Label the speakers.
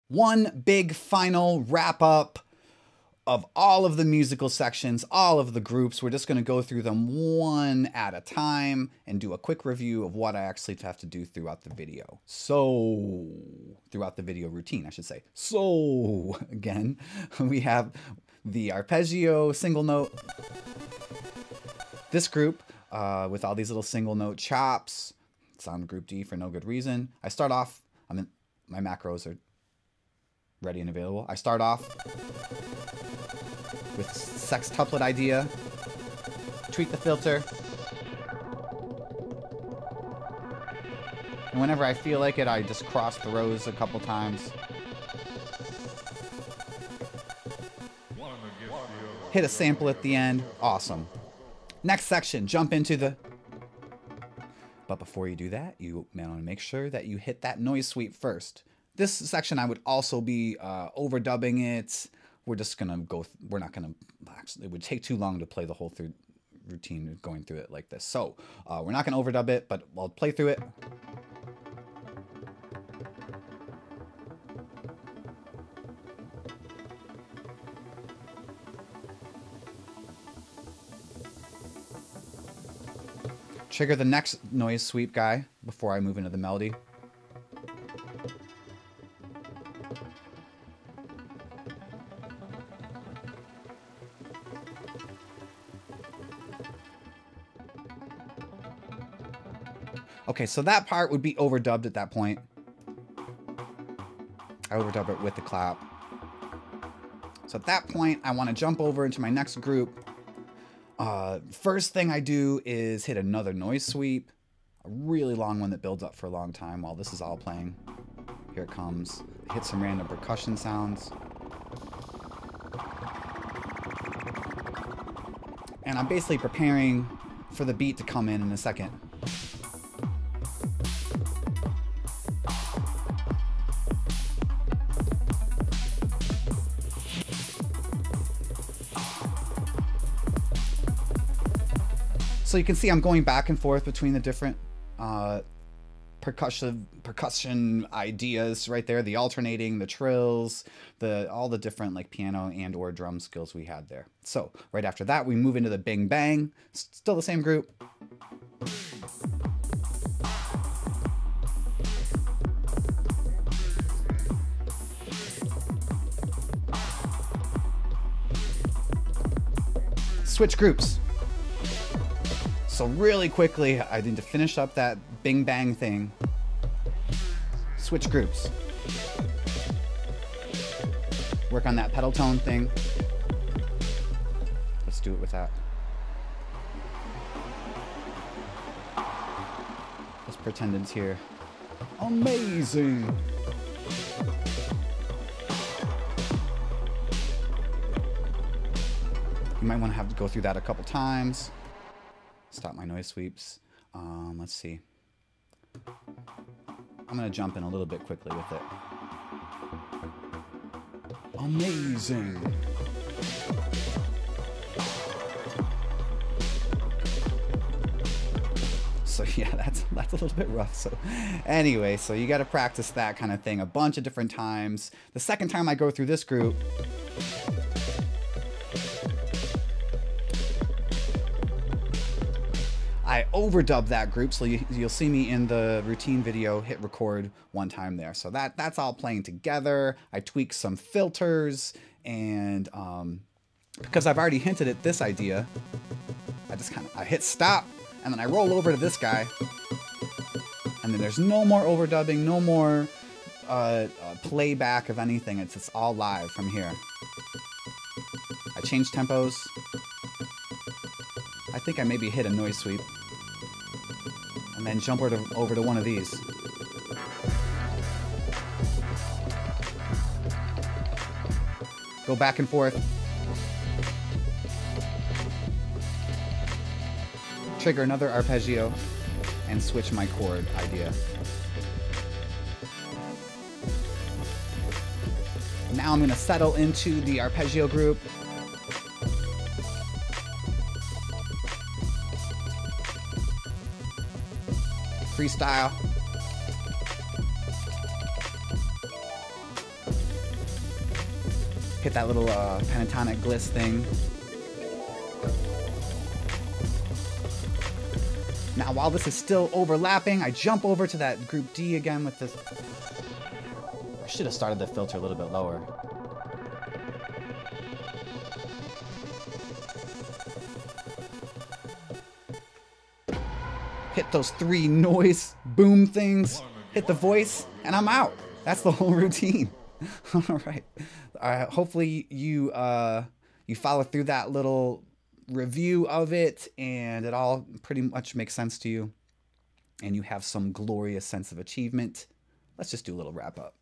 Speaker 1: One big final wrap up of all of the musical sections, all of the groups. We're just going to go through them one at a time and do a quick review of what I actually have to do throughout the video. So, throughout the video routine, I should say. So, again, we have the arpeggio single note. This group, with all these little single note chops, it's on group D for no good reason. I start off, my macros are ready and available. I start off with sextuplet idea, tweak the filter, and whenever I feel like it, I just cross the rows a couple times. Hit a sample at the end. Awesome. Next section, jump into the... But before you do that, you want to make sure that you hit that noise sweep first. This section, I would also be overdubbing it. We're just going to go... We're not going to... Actually, it would take too long to play the whole routine going through it like this. So, we're not going to overdub it, but I'll play through it. Trigger the next noise sweep guy before I move into the melody. Okay, so that part would be overdubbed at that point. I overdub it with the clap. So at that point, I want to jump over into my next group. First thing I do is hit another noise sweep, a really long one that builds up for a long time while this is all playing. Here it comes. Hit some random percussion sounds. And I'm basically preparing for the beat to come in a second. So you can see I'm going back and forth between the different percussion ideas right there, the alternating, the trills, all the different like piano and or drum skills we had there. So right after that, we move into the bing bang, still the same group. Switch groups. So really quickly, I need to finish up that bing bang thing. Switch groups. Work on that pedal tone thing. Let's do it with that. Let's pretend it's here. Amazing! You might want to have to go through that a couple times. Stop my noise sweeps. Let's see. I'm going to jump in a little bit quickly with it. Amazing. So yeah, that's a little bit rough. So anyway, so you got to practice that kind of thing a bunch of different times. The second time I go through this group, I overdub that group, so you'll see me in the routine video hit record one time there. So that's all playing together. I tweak some filters, and because I've already hinted at this idea, I hit stop, and then I roll over to this guy, and then there's no more overdubbing, no more playback of anything. It's all live from here. I change tempos. I think I maybe hit a noise sweep. And then jump over to one of these. Go back and forth. Trigger another arpeggio and switch my chord idea. Now I'm going to settle into the arpeggio group. Freestyle. hit that little pentatonic gliss thing. Now, while this is still overlapping, I jump over to that group D again with this. I should have started the filter a little bit lower. Hit those 3 noise boom things, hit the voice, and I'm out. That's the whole routine. All right. Hopefully you you follow through that little review of it, and it all pretty much makes sense to you, and you have some glorious sense of achievement. Let's just do a little wrap up.